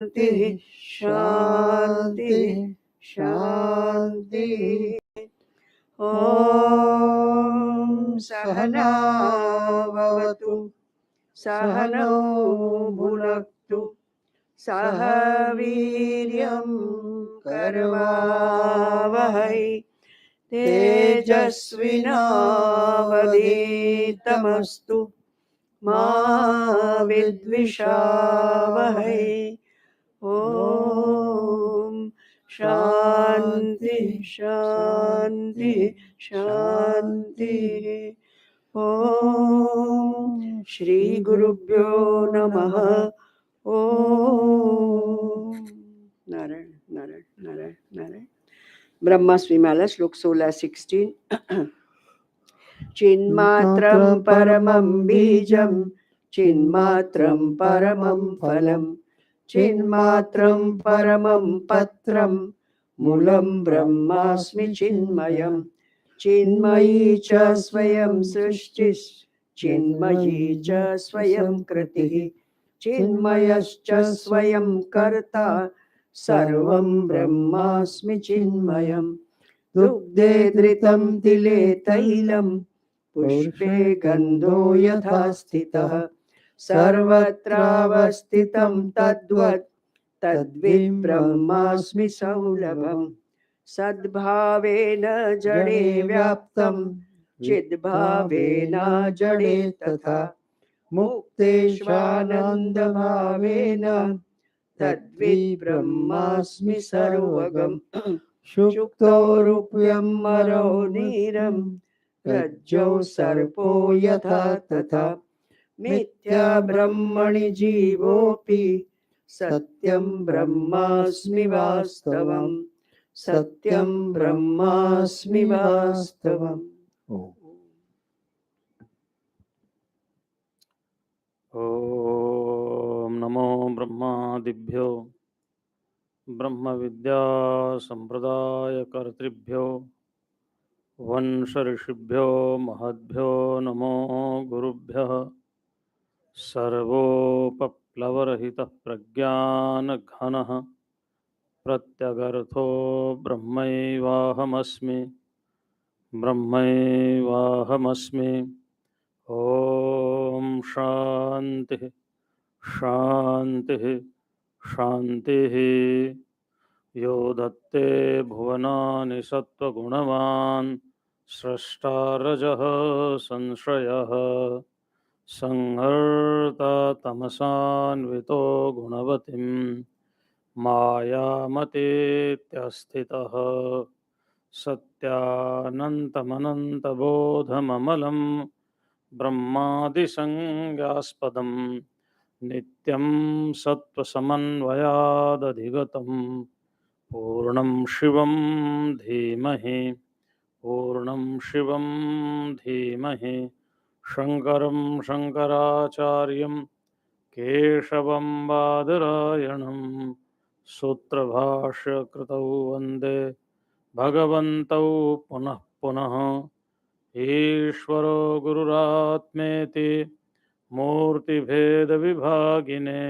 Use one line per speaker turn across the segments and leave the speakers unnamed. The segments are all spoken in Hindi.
शांति शांति शांति। ओम सहना भवतु सहनौ भुनक्तु सह वीर्यं करवावहै तेजस्विनावधीतमस्तु मा विद्विषावहै। ओम शांति शांति शांति। ओम श्री गुरुभ्यो नमः। ओम नारायण नारायण नारायण नारायण। ब्रह्मास्मि माला श्लोक 16-16। चिन्मात्रं परमं बीजं चिन्मात्रं परमं फलं चिन्मात्रं परमं पत्रं मूलं ब्रह्मास्मि चिन्मयं। चिन्मयी च स्वयं सृष्टिः चिन्मयी च स्वयं कृतिः चिन्मयश्च स्वयं कर्ता सर्वं ब्रह्मास्मि चिन्मयं। दुग्धे धृतं तिले तैलं पुष्पे गन्धो यथा स्थितः सर्वत्रावस्थितं तद्वत् तद्विब्रह्मास्मि सौलभम्। सद्भावेन जडे व्याप्तं चिद्भावेन जडे तथा मुक्तेष्वानन्दभावेन तद्विब्रह्मास्मि सर्वगम्। शुक्तो रूप्यं मरो नीरं रज्जौ सर्पो यथा तथा मिथ्या ब्रह्मणि जीवोऽपि सत्यं ब्रह्मास्मि वास्तवम्। सत्यं ब्रह्मास्मि वास्तवम्।
ओम नमो ब्रह्मादिभ्यो ब्रह्म विद्या संप्रदाय कर्तृभ्यो वंश ऋषिभ्यो महद्भ्यो नमो गुरुभ्यः। सर्वोपप्लवरहितः प्रज्ञानघनः प्रत्यगर्थो ब्रह्मैवाहमस्मि ब्रह्मैवाहमस्मि। ओम शांति शांति शांतिः। यो दत्ते भुवनानि सत्त्वगुणवान् स्रष्टारजः संश्रयः संहर्ता तमसान्वितो गुणवतीं मायामतीत्यस्थितः। सत्यानन्तमनन्तबोधममलं ब्रह्मादिसंज्ञास्पदं नित्यं सत्त्वसमन्वयादधिगतं पूर्णं शिवं धीमहि पूर्णं शिवं धीमहि। शङ्करं शङ्कराचार्यं केशवं बादरायणं सूत्रभाष्यकृतौ वन्दे भगवन्तौ पुनः पुनः। ईश्वरो गुरुरात्मेति मूर्तिभेदविभागिने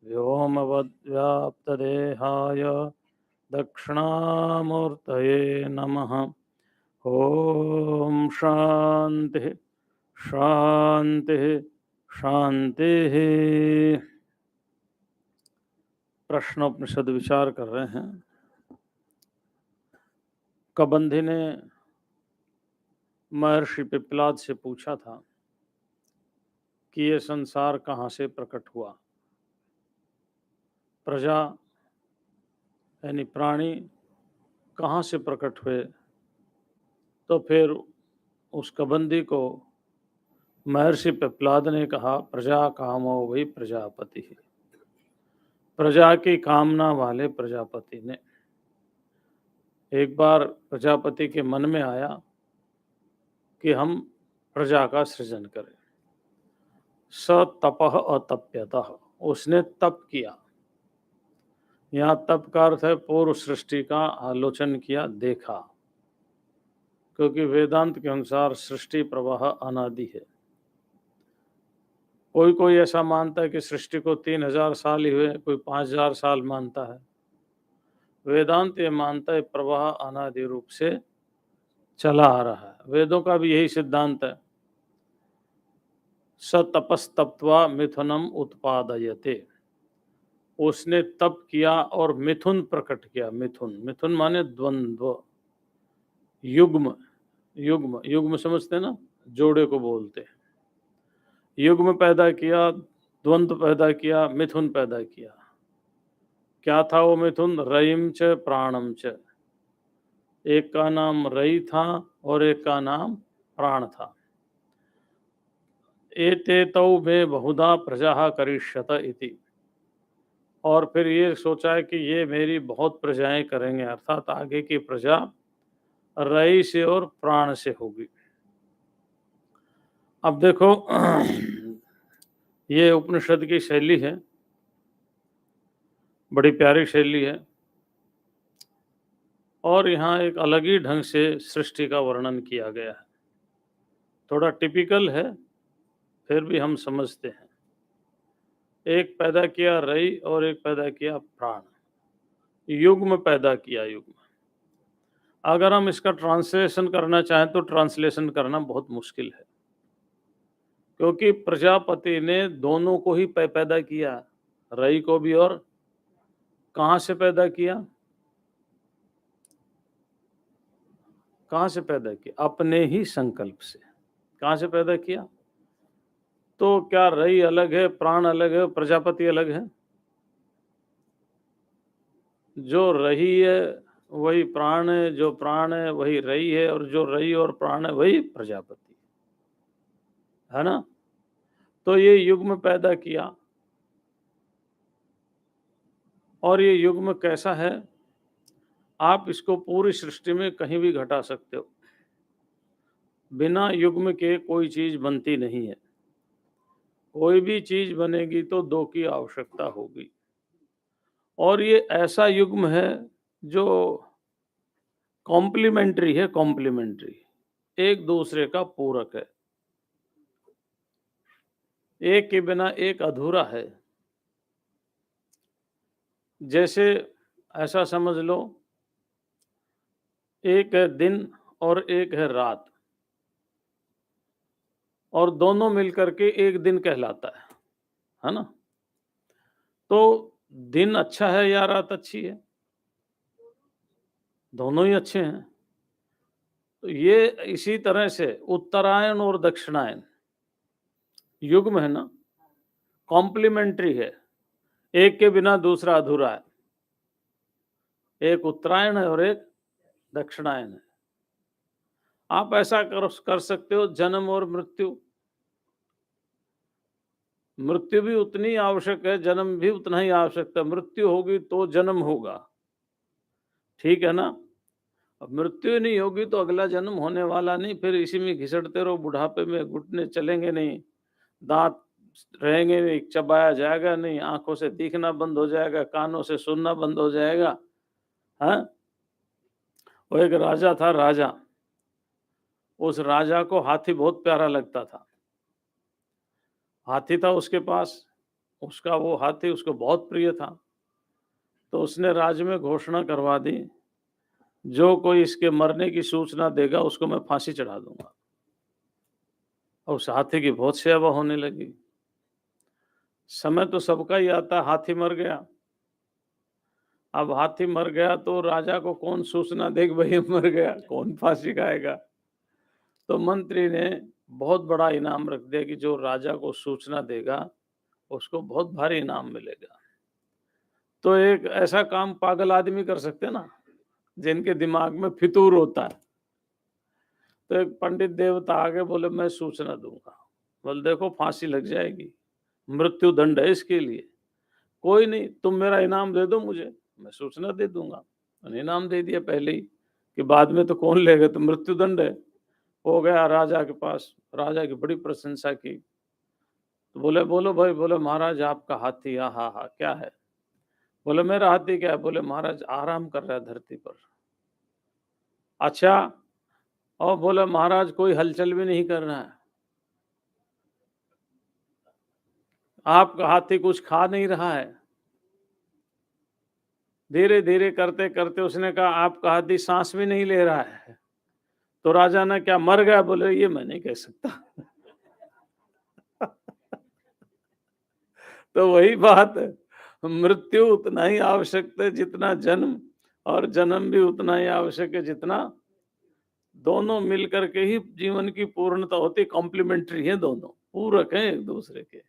व्योमवद्व्याप्तदेहाय दक्षिणामूर्तये नमः। ओम शांति शांति शांति। प्रश्नोपनिषद विचार कर रहे हैं। कबंधी ने महर्षि पिप्पलाद से पूछा था कि ये संसार कहाँ से प्रकट हुआ। प्रजा यानी प्राणी कहाँ से प्रकट हुए। तो फिर उस कबंधी को महर्षि पिप्पलाद ने कहा, प्रजा कामो वही प्रजापति है। प्रजा की कामना वाले प्रजापति ने एक बार प्रजापति के मन में आया कि हम प्रजा का सृजन करें। स तपः अतप्यतः, उसने तप किया। यहाँ तप का अर्थ है पूर्व सृष्टि का आलोचन किया, देखा। क्योंकि वेदांत के अनुसार सृष्टि प्रवाह अनादि है। कोई कोई ऐसा मानता है कि सृष्टि को 3000 साल ही हुए, कोई 5000 साल मानता है। वेदांत ये मानता है प्रवाह अनादि रूप से चला आ रहा है। वेदों का भी यही सिद्धांत है। स तपस्तप्त्वा मिथुनम उत्पादयते, उसने तप किया और मिथुन प्रकट किया। मिथुन, मिथुन माने द्वंद्व, युग्म, युग्म, युग्म समझते हैं ना, जोड़े को बोलते हैं। युग्म पैदा किया, द्वंद्व पैदा किया, मिथुन पैदा किया। क्या था वो मिथुन? रयिम च प्राणम च, एक का नाम रई था और एक का नाम प्राण था। एते तौ में बहुधा प्रजा करिष्यत इति, और फिर ये सोचा है कि ये मेरी बहुत प्रजाएं करेंगे, अर्थात आगे की प्रजा रई से और प्राण से होगी। अब देखो ये उपनिषद की शैली है, बड़ी प्यारी शैली है, और यहाँ एक अलग ही ढंग से सृष्टि का वर्णन किया गया है। थोड़ा टिपिकल है, फिर भी हम समझते हैं। एक पैदा किया रई और एक पैदा किया प्राण, युग्म पैदा किया, युग्म। अगर हम इसका ट्रांसलेशन करना चाहें तो ट्रांसलेशन करना बहुत मुश्किल है, क्योंकि प्रजापति ने दोनों को ही पैदा किया, रई को भी, और कहाँ से पैदा किया? कहाँ से पैदा किया? अपने ही संकल्प से। कहाँ से पैदा किया? तो क्या रई अलग है, प्राण अलग है, प्रजापति अलग है? जो रही है वही प्राण है, जो प्राण है वही रई है, और जो रई और प्राण है वही प्रजापति है ना। तो ये युग्म पैदा किया, और ये युग्म कैसा है? आप इसको पूरी सृष्टि में कहीं भी घटा सकते हो। बिना युग्म के कोई चीज बनती नहीं है। कोई भी चीज बनेगी तो दो की आवश्यकता होगी, और ये ऐसा युग्म है जो कॉम्प्लीमेंट्री है, कॉम्प्लीमेंट्री, एक दूसरे का पूरक है। एक के बिना एक अधूरा है। जैसे ऐसा समझ लो, एक है दिन और एक है रात, और दोनों मिलकर के एक दिन कहलाता है ना। तो दिन अच्छा है या रात अच्छी है? दोनों ही अच्छे हैं। तो ये इसी तरह से उत्तरायण और दक्षिणायन युग्म है ना, कॉम्प्लीमेंट्री है, एक के बिना दूसरा अधूरा है। एक उत्तरायण है और एक दक्षिणायन है। आप ऐसा कर सकते हो, जन्म और मृत्यु। मृत्यु भी उतनी आवश्यक है, जन्म भी उतना ही आवश्यक है। मृत्यु होगी तो जन्म होगा, ठीक है ना। अब मृत्यु नहीं होगी तो अगला जन्म होने वाला नहीं, फिर इसी में घिसटते रहो, बुढ़ापे में घुटने चलेंगे नहीं, दांत रहेंगे नहीं, चबाया जाएगा नहीं, आंखों से दिखना बंद हो जाएगा, कानों से सुनना बंद हो जाएगा। हाँ, वो एक राजा था, राजा, उस राजा को हाथी बहुत प्यारा लगता था। हाथी था उसके पास, उसका वो हाथी उसको बहुत प्रिय था। तो उसने राज्य में घोषणा करवा दी, जो कोई इसके मरने की सूचना देगा उसको मैं फांसी चढ़ा दूंगा। और उस हाथी की बहुत सेवा होने लगी। समय तो सबका ही आता, हाथी मर गया। अब हाथी मर गया तो राजा को कौन सूचना देगा, भाई मर गया, कौन फांसी खाएगा। तो मंत्री ने बहुत बड़ा इनाम रख दिया कि जो राजा को सूचना देगा उसको बहुत भारी इनाम मिलेगा। तो एक ऐसा काम पागल आदमी कर सकते हैं ना, जिनके दिमाग में फितूर होता है। तो एक पंडित देवता आगे बोले मैं सूचना दूंगा। बोले देखो फांसी लग जाएगी, मृत्यु दंड है इसके लिए। कोई नहीं, तुम मेरा इनाम दे दो मुझे, मैं सूचना दे दूंगा। उन्हें इनाम दे दिया पहले ही कि बाद में तो कौन लेगा, तो मृत्यु दंड है। हो गया राजा के पास, राजा की बड़ी प्रशंसा की। तो बोले बोलो भाई, बोले महाराज आपका हाथी, हाँ हाँ हाँ क्या है? बोले मेरा हाथी क्या है? बोले महाराज आराम कर रहा है धरती पर। अच्छा, और बोले महाराज कोई हलचल भी नहीं कर रहा है। आपका हाथी कुछ खा नहीं रहा है। धीरे धीरे करते करते उसने कहा आपका हाथी सांस भी नहीं ले रहा है। तो राजा ने क्या मर गया? बोले ये मैं नहीं कह सकता। तो वही बात है, मृत्यु उतना ही आवश्यक है जितना जन्म, और जन्म भी उतना ही आवश्यक है जितना, दोनों मिलकर के ही जीवन की पूर्णता होती। कॉम्प्लीमेंट्री है, दोनों पूरक हैं एक दूसरे के।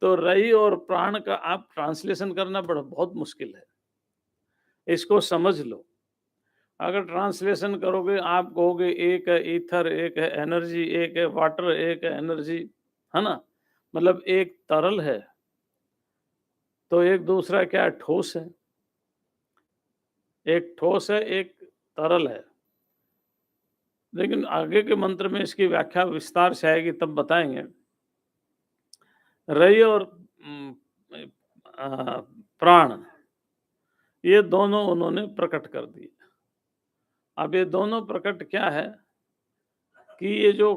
तो रई और प्राण का आप ट्रांसलेशन करना बड़ा बहुत मुश्किल है, इसको समझ लो। अगर ट्रांसलेशन करोगे आप कहोगे एक है ईथर, एक है एनर्जी, एक है वाटर, एक है एनर्जी, है ना? मतलब एक तरल है तो एक दूसरा क्या है? ठोस है। एक ठोस है, एक तरल है। लेकिन आगे के मंत्र में इसकी व्याख्या विस्तार से आएगी, तब बताएंगे। रई और प्राण, ये दोनों उन्होंने प्रकट कर दिए। अब ये दोनों प्रकट क्या है कि ये जो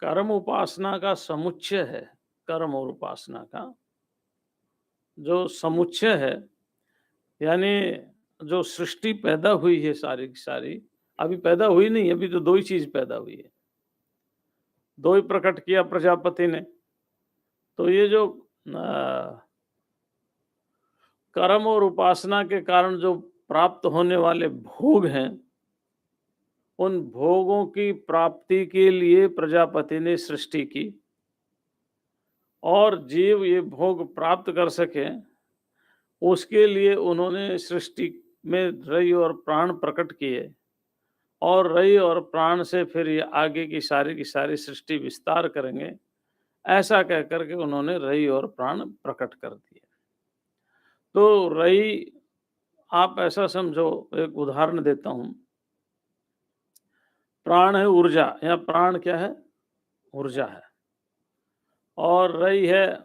कर्म उपासना का समुच्चय है, कर्म और उपासना का जो समुच्चय है, यानी जो सृष्टि पैदा हुई है सारी की सारी, अभी पैदा हुई नहीं, अभी तो दो ही चीज पैदा हुई है, दो ही प्रकट किया प्रजापति ने। तो ये जो कर्म और उपासना के कारण जो प्राप्त होने वाले भोग हैं, उन भोगों की प्राप्ति के लिए प्रजापति ने सृष्टि की, और जीव ये भोग प्राप्त कर सके उसके लिए उन्होंने सृष्टि में रई और प्राण प्रकट किए, और रई और प्राण से फिर ये आगे की सारी सृष्टि विस्तार करेंगे, ऐसा कह करके उन्होंने रई और प्राण प्रकट कर दिए। तो रई, आप ऐसा समझो, एक उदाहरण देता हूं। प्राण है ऊर्जा, या प्राण क्या है? ऊर्जा है। और रई है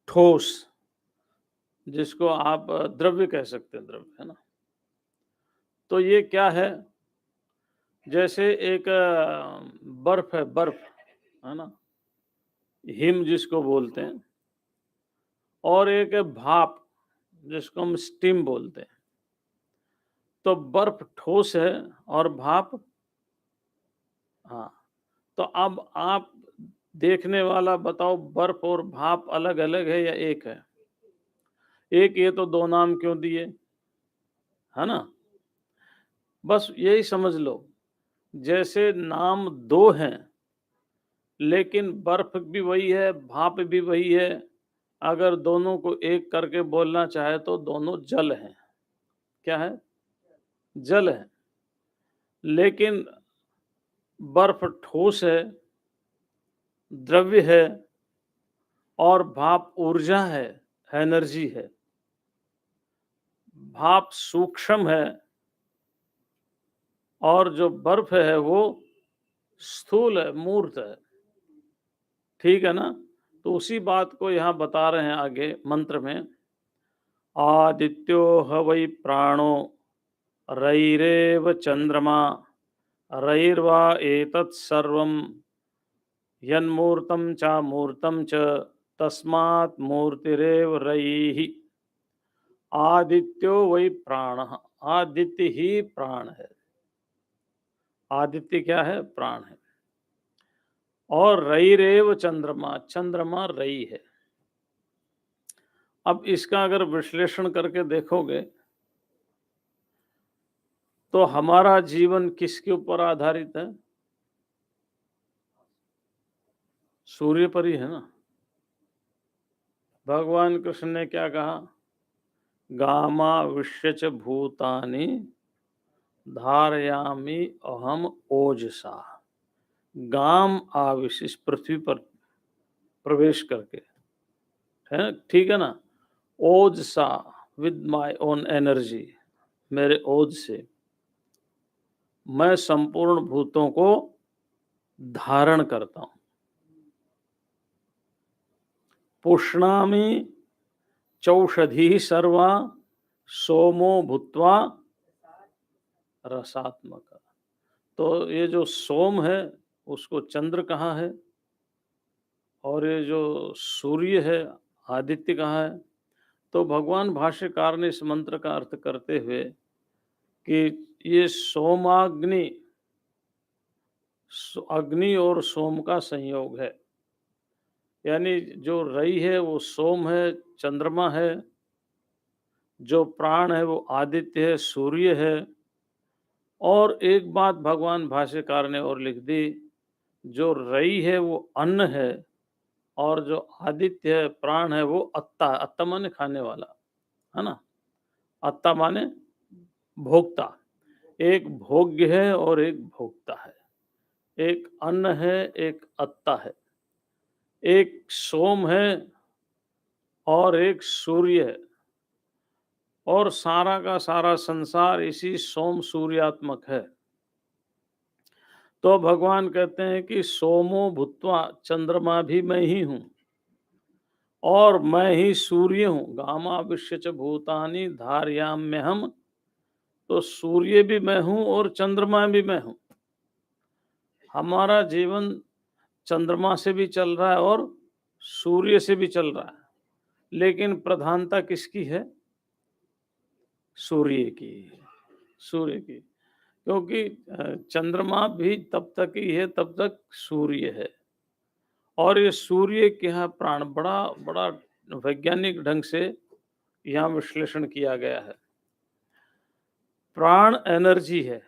ठोस, जिसको आप द्रव्य कह सकते हैं, द्रव्य, है ना? तो ये क्या है? जैसे एक बर्फ है, बर्फ, है ना, हिम जिसको बोलते हैं, और एक है भाप जिसको हम स्टीम बोलते हैं। तो बर्फ ठोस है और भाप, हाँ। तो अब आप देखने वाला बताओ, बर्फ और भाप अलग अलग है या एक है? एक, ये तो दो नाम क्यों दिए, है ना? बस यही समझ लो, जैसे नाम दो हैं लेकिन बर्फ भी वही है, भाप भी वही है। अगर दोनों को एक करके बोलना चाहे तो दोनों जल हैं। क्या है? जल है। लेकिन बर्फ ठोस है, द्रव्य है, और भाप ऊर्जा है, एनर्जी है। भाप सूक्ष्म है और जो बर्फ है वो स्थूल है, मूर्त है। ठीक है ना? तो उसी बात को यहाँ बता रहे हैं आगे मंत्र में। आदित्यो ह वै प्राणो रैरेव चंद्रमा रैर्वा एतत् सर्वं यन्मूर्तं चामूर्तं च तस्मात् मूर्तिरेव रैः। आदित्यो वै प्राणः, आदित्य ही प्राण है। आदित्य क्या है? प्राण है। और रैरेव चंद्रमा, चंद्रमा रई है। अब इसका अगर विश्लेषण करके देखोगे तो हमारा जीवन किसके ऊपर आधारित है? सूर्य पर ही है ना। भगवान कृष्ण ने क्या कहा? गामा विश्य च भूतानि धारयामि अहम ओजसा। गाम आविश, इस पृथ्वी पर प्रवेश करके, है, ठीक है ना? ओजसा, विद माय ओन एनर्जी, मेरे ओज से मैं संपूर्ण भूतों को धारण करता हूं। पुष्णामि चौषधि सर्वा सोमो भूत्वा रसात्मक। तो ये जो सोम है उसको चंद्र कहा है, और ये जो सूर्य है, आदित्य कहाँ है? तो भगवान भाष्यकार ने इस मंत्र का अर्थ करते हुए कि ये सोमाग्नि, अग्नि और सोम का संयोग है। यानी जो रई है वो सोम है, चंद्रमा है, जो प्राण है वो आदित्य है, सूर्य है। और एक बात भगवान भाष्यकार ने और लिख दी, जो रई है वो अन्न है और जो आदित्य है, प्राण है, वो अत्ता। अत्ता माने खाने वाला, है ना? अत्ता माने भोक्ता। एक भोग्य है और एक भोक्ता है। एक अन्न है, एक अत्ता है। एक सोम है और एक सूर्य है। और सारा का सारा संसार इसी सोम सूर्यात्मक है। तो भगवान कहते हैं कि सोमो भूत्वा, चंद्रमा भी मैं ही हूं और मैं ही सूर्य हूं। गामा विश्व च भूतानि धारयाम्यहम्। तो सूर्य भी मैं हूं और चंद्रमा भी मैं हूं। हमारा जीवन चंद्रमा से भी चल रहा है और सूर्य से भी चल रहा है, लेकिन प्रधानता किसकी है? सूर्य की। सूर्य की, क्योंकि चंद्रमा भी तब तक ही है तब तक सूर्य है। और ये सूर्य के यहाँ प्राण, बड़ा बड़ा वैज्ञानिक ढंग से यहाँ विश्लेषण किया गया है। प्राण एनर्जी है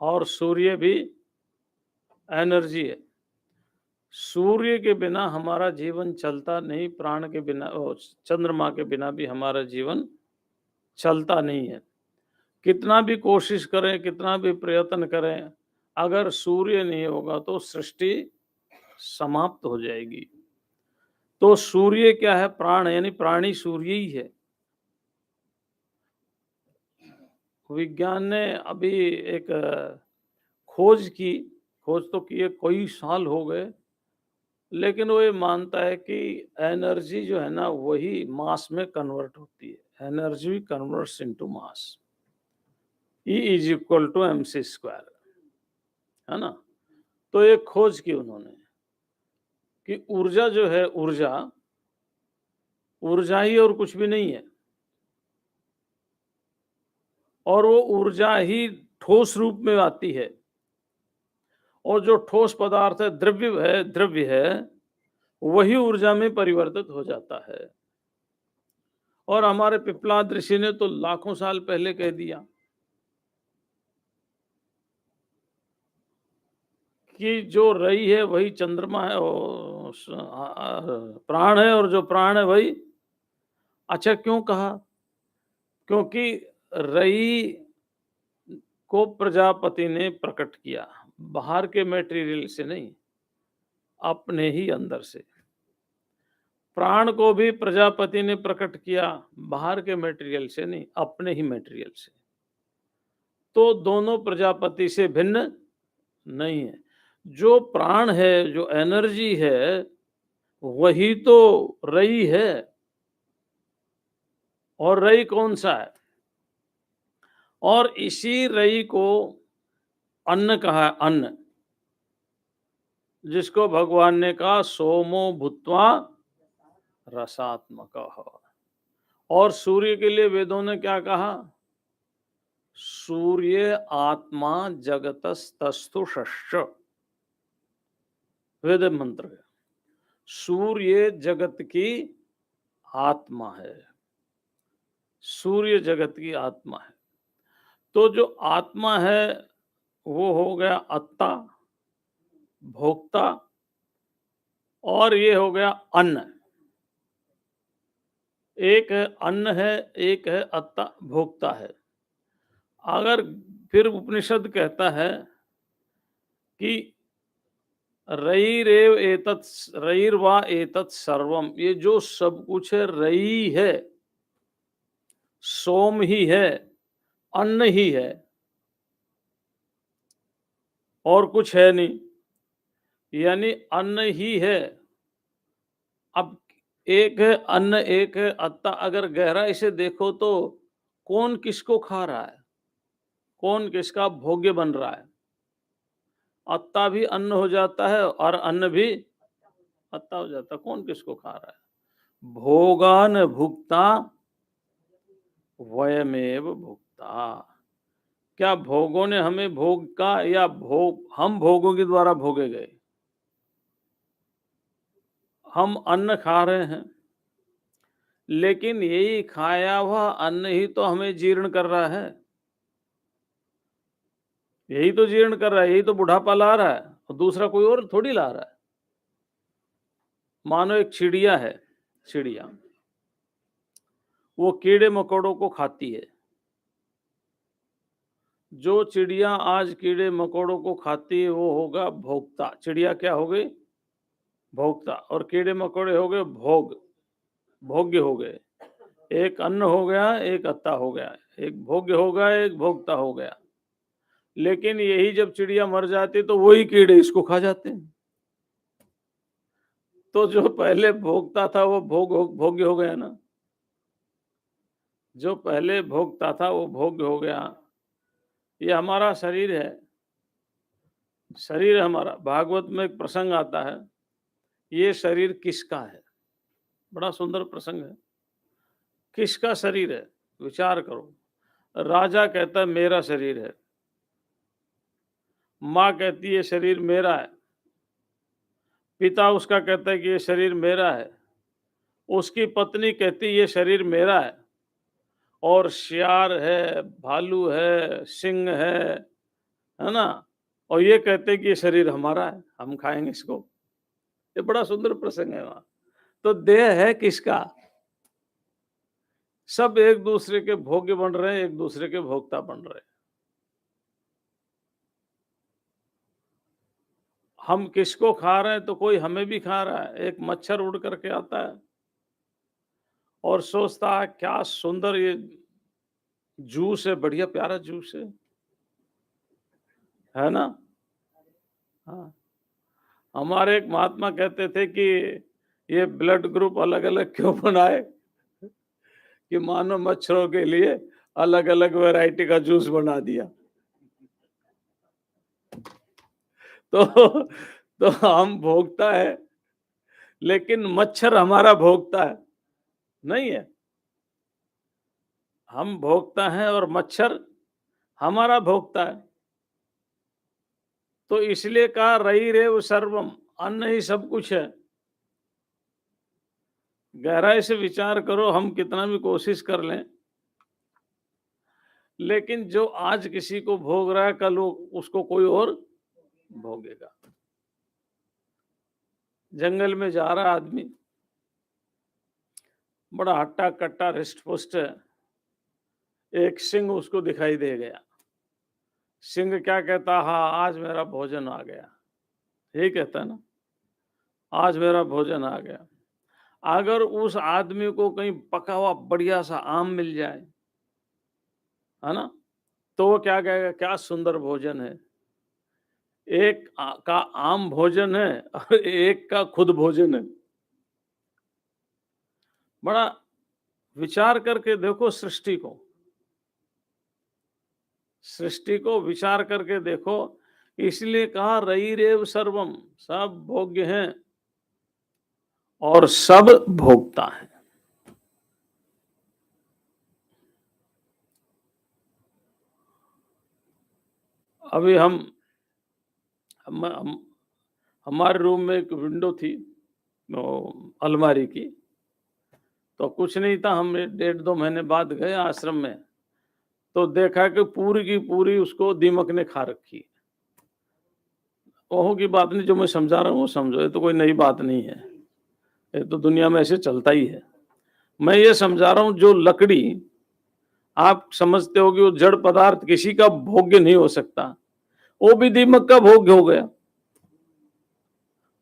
और सूर्य भी एनर्जी है। सूर्य के बिना हमारा जीवन चलता नहीं, प्राण के बिना, चंद्रमा के बिना भी हमारा जीवन चलता नहीं है। कितना भी कोशिश करें, कितना भी प्रयत्न करें, अगर सूर्य नहीं होगा तो सृष्टि समाप्त हो जाएगी। तो सूर्य क्या है? प्राण, यानी प्राणी सूर्य ही है। विज्ञान ने अभी एक खोज की, खोज तो किए कई साल हो गए, लेकिन वो ये मानता है कि एनर्जी जो है ना वही मास में कन्वर्ट होती है। Energy converts into mass. E is equal to mc square, है ना? तो एक खोज की उन्होंने कि ऊर्जा जो है, ऊर्जा ऊर्जा ही और कुछ भी नहीं है। और वो ऊर्जा ही ठोस रूप में आती है। और जो ठोस पदार्थ है, द्रव्य है, वही ऊर्जा में परिवर्तित हो जाता है। और हमारे पिपलाद ऋषि ने तो लाखों साल पहले कह दिया कि जो रई है वही चंद्रमा है और प्राण है, और जो प्राण है वही। अच्छा, क्यों कहा? क्योंकि रई को प्रजापति ने प्रकट किया, बाहर के मटेरियल से नहीं, अपने ही अंदर से। प्राण को भी प्रजापति ने प्रकट किया, बाहर के मटेरियल से नहीं, अपने ही मटेरियल से। तो दोनों प्रजापति से भिन्न नहीं है। जो प्राण है, जो एनर्जी है, वही तो रई है। और रई कौन सा है? और इसी रई को अन्न कहा है, अन्न, जिसको भगवान ने कहा सोमो भूत्वा रसात्मक। और सूर्य के लिए वेदों ने क्या कहा? सूर्य आत्मा जगतस्तस्थुषश्च। वेद मंत्र है। सूर्य जगत की आत्मा है। सूर्य जगत की आत्मा है। तो जो आत्मा है वो हो गया अत्ता, भोक्ता, और ये हो गया अन्न। एक है अन्न है, एक है अत्ता, भोक्ता है। अगर फिर उपनिषद कहता है कि रईरेव एतत्, रईर्वा एतत् सर्वम, ये जो सब कुछ है रई है, सोम ही है, अन्न ही है, और कुछ है नहीं, यानी अन्न ही है। अब एक है अन्न, एक है अत्ता। अगर गहराई से देखो तो कौन किसको खा रहा है, कौन किसका भोग्य बन रहा है? अत्ता भी अन्न हो जाता है और अन्न भी अत्ता हो जाता। कौन किसको खा रहा है? भोगान भुक्ता वयमेव भुक्ता। क्या भोगों ने हमें भोग का, या भोग हम भोगों के द्वारा भोगे गए? हम अन्न खा रहे हैं, लेकिन यही खाया हुआ अन्न ही तो हमें जीर्ण कर रहा है। यही तो जीर्ण कर रहा है, यही तो बुढ़ापा ला रहा है, और दूसरा कोई और थोड़ी ला रहा है। मानो एक चिड़िया है, चिड़िया वो कीड़े मकोड़ों को खाती है। जो चिड़िया आज कीड़े मकोड़ों को खाती है वो होगा भोक्ता। चिड़िया क्या हो गई? भोक्ता। और कीड़े मकोड़े हो गए भोग, भोग्य हो गए। एक अन्न हो गया, एक अत्ता हो गया, एक भोग्य हो गया, एक भोक्ता हो गया। लेकिन यही जब चिड़िया मर जाती तो वही कीड़े इसको खा जाते हैं। तो जो पहले भोगता था वो भोग्य हो गया ना। जो पहले भोगता था वो भोग्य हो गया। ये हमारा शरीर है, शरीर हमारा। भागवत में एक प्रसंग आता है, ये शरीर किसका है? बड़ा सुंदर प्रसंग है। किसका शरीर है? विचार करो। राजा कहता है मेरा शरीर है, माँ कहती है शरीर मेरा है, पिता उसका कहता है कि ये शरीर मेरा है, उसकी पत्नी कहती है ये शरीर मेरा है, और शियार है, भालू है, सिंह है ना, और ये कहते हैं कि ये शरीर हमारा है, हम खाएंगे इसको। ये बड़ा सुंदर प्रसंग है वहां। तो देह है किसका? सब एक दूसरे के भोग्य बन रहे हैं, एक दूसरे के भोक्ता बन रहे हैं। हम किसको खा रहे हैं? तो कोई हमें भी खा रहा है। एक मच्छर उड़ करके आता है और सोचता है क्या सुंदर ये जूस है, बढ़िया प्यारा जूस है ना। हाँ, हमारे एक महात्मा कहते थे कि ये ब्लड ग्रुप अलग अलग क्यों बनाए, कि मानो मच्छरों के लिए अलग अलग वैरायटी का जूस बना दिया। तो हम भोगता है, लेकिन मच्छर हमारा भोगता है नहीं है। हम भोगता है और मच्छर हमारा भोगता है। तो इसलिए कहा रही रेव सर्वम, अन्न ही सब कुछ है। गहराई से विचार करो, हम कितना भी कोशिश कर लें, लेकिन जो आज किसी को भोग रहा है कल वो उसको कोई और भोगेगा। जंगल में जा रहा आदमी, बड़ा हट्टा कट्टा रिष्ट पुष्ट है, एक सिंह उसको दिखाई दे गया। सिंह क्या कहता? हाँ, आज मेरा भोजन आ गया। यही कहता है ना, आज मेरा भोजन आ गया। अगर उस आदमी को कहीं पका हुआ बढ़िया सा आम मिल जाए, है ना, तो वो क्या कहेगा? क्या सुंदर भोजन है। एक का आम भोजन है और एक का खुद भोजन है। बड़ा विचार करके देखो सृष्टि को, सृष्टि को विचार करके देखो। इसलिए कहा रई रेव सर्वम, सब भोग्य हैं और सब भोगता है। अभी हम हमारे रूम में एक विंडो थी अलमारी की, तो कुछ नहीं था, हम 1.5-2 महीने बाद गए आश्रम में, तो देखा कि पूरी की पूरी उसको दीमक ने खा रखी। ओहो की बात नहीं, जो मैं समझा रहा हूँ वो समझो, ये तो कोई नई बात नहीं है, ये तो दुनिया में ऐसे चलता ही है। मैं ये समझा रहा हूँ, जो लकड़ी आप समझते हो कि वो जड़ पदार्थ किसी का भोग्य नहीं हो सकता, वो भी दीमक का भोग्य हो गया।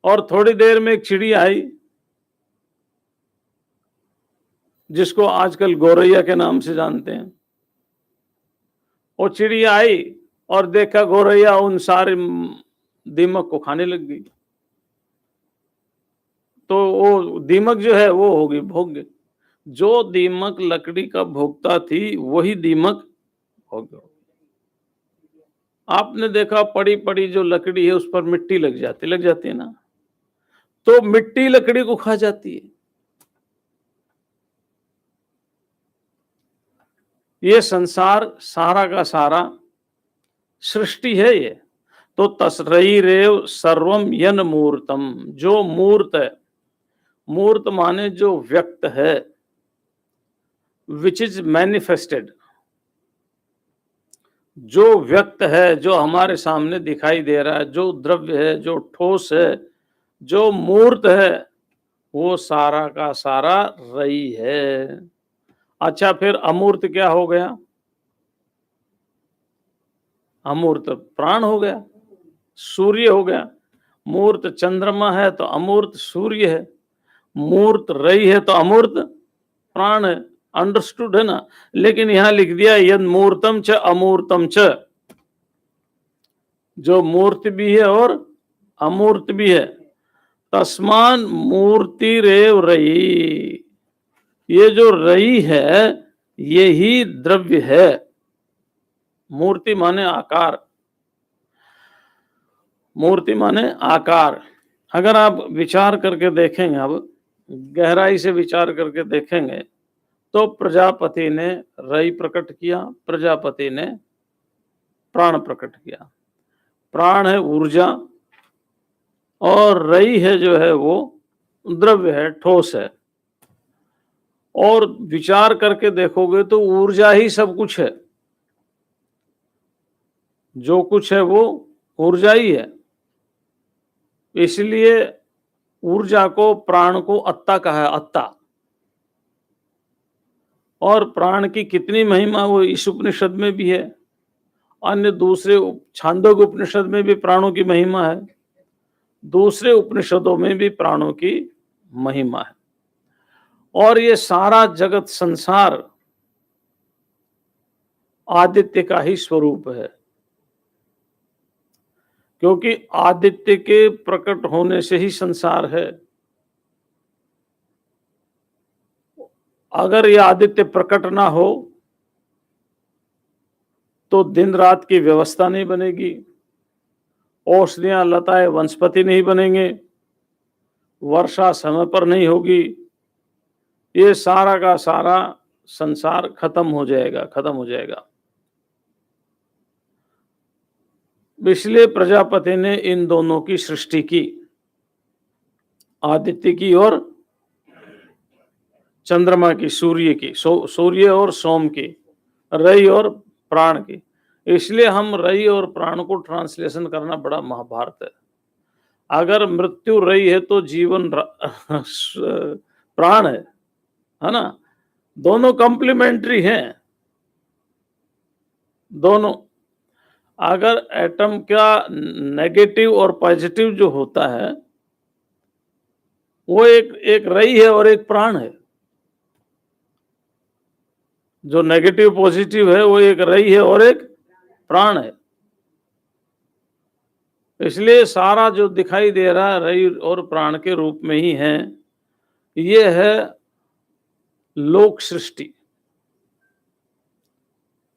और थोड़ी देर में एक चिड़िया आई, जिसको आजकल गौरैया के नाम से जानते हैं। वो चिड़िया आई और देखा गौरैया उन सारे दीमक को खाने लग गई। तो वो दीमक जो है वो होगी भोग्य। जो दीमक लकड़ी का भोगता थी वही दीमक भोग्य। आपने देखा पड़ी पड़ी जो लकड़ी है उस पर मिट्टी लग जाती है ना, तो मिट्टी लकड़ी को खा जाती है। ये संसार सारा का सारा सृष्टि है ये। तो तस्रैरेव सर्वम यन मूर्तम, जो मूर्त है, मूर्त माने जो व्यक्त है, विच इज मैनिफेस्टेड, जो व्यक्त है, जो हमारे सामने दिखाई दे रहा है, जो द्रव्य है, जो ठोस है, जो मूर्त है, वो सारा का सारा रई है। अच्छा, फिर अमूर्त क्या हो गया? अमूर्त प्राण हो गया, सूर्य हो गया। मूर्त चंद्रमा है तो अमूर्त सूर्य है, मूर्त रई है तो अमूर्त प्राण है। अंडरस्टूड है ना? लेकिन यहां लिख दिया यद मूर्तम च अमूर्तम च, जो मूर्त भी है और अमूर्त भी है। तस्मान मूर्ति रेव रई, ये जो रई है ये ही द्रव्य है। मूर्ति माने आकार, मूर्ति माने आकार। अगर आप विचार करके देखेंगे, अब गहराई से विचार करके देखेंगे, तो प्रजापति ने रई प्रकट किया, प्रजापति ने प्राण प्रकट किया। प्राण है ऊर्जा और रई है जो है वो द्रव्य है, ठोस है। और विचार करके देखोगे तो ऊर्जा ही सब कुछ है, जो कुछ है वो ऊर्जा ही है। इसलिए ऊर्जा को, प्राण को अत्ता कहा है, अत्ता। और प्राण की कितनी महिमा वो इस उपनिषद में भी है, अन्य दूसरे छांदोग्य उपनिषद में भी प्राणों की महिमा है, दूसरे उपनिषदों में भी प्राणों की महिमा है। और ये सारा जगत संसार आदित्य का ही स्वरूप है, क्योंकि आदित्य के प्रकट होने से ही संसार है। अगर ये आदित्य प्रकट ना हो तो दिन रात की व्यवस्था नहीं बनेगी, औषधियां, लताएं, वनस्पति नहीं बनेंगे, वर्षा समय पर नहीं होगी, ये सारा का सारा संसार खत्म हो जाएगा, खत्म हो जाएगा। इसलिए प्रजापति ने इन दोनों की सृष्टि की, आदित्य की और चंद्रमा की, सूर्य की, सूर्य और सोम की, रई और प्राण की। इसलिए हम रई और प्राण को ट्रांसलेशन करना बड़ा महाभारत है। अगर मृत्यु रई है तो जीवन प्राण है ना? दोनों कॉम्प्लीमेंट्री हैं, दोनों। अगर एटम का नेगेटिव और पॉजिटिव जो होता है वो एक रई है और एक प्राण है। जो नेगेटिव पॉजिटिव है वो एक रई है और एक प्राण है। इसलिए सारा जो दिखाई दे रहा है रई और प्राण के रूप में ही है। ये है लोक सृष्टि,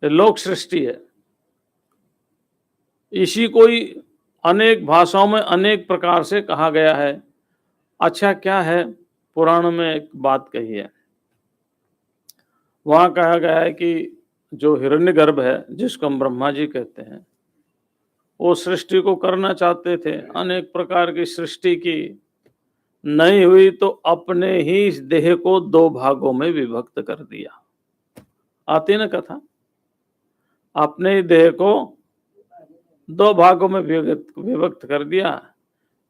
लोक सृष्टि है। इसी को ही अनेक भाषाओं में अनेक प्रकार से कहा गया है। अच्छा, क्या है, पुराण में एक बात कही है, वहां कहा गया है कि जो हिरण्यगर्भ है, जिसको हम ब्रह्मा जी कहते हैं, वो सृष्टि को करना चाहते थे, अनेक प्रकार की सृष्टि की, नहीं हुई तो अपने ही देह को दो भागों में विभक्त कर दिया। आती ना कथा? अपने ही देह को दो भागों में विभक्त कर दिया।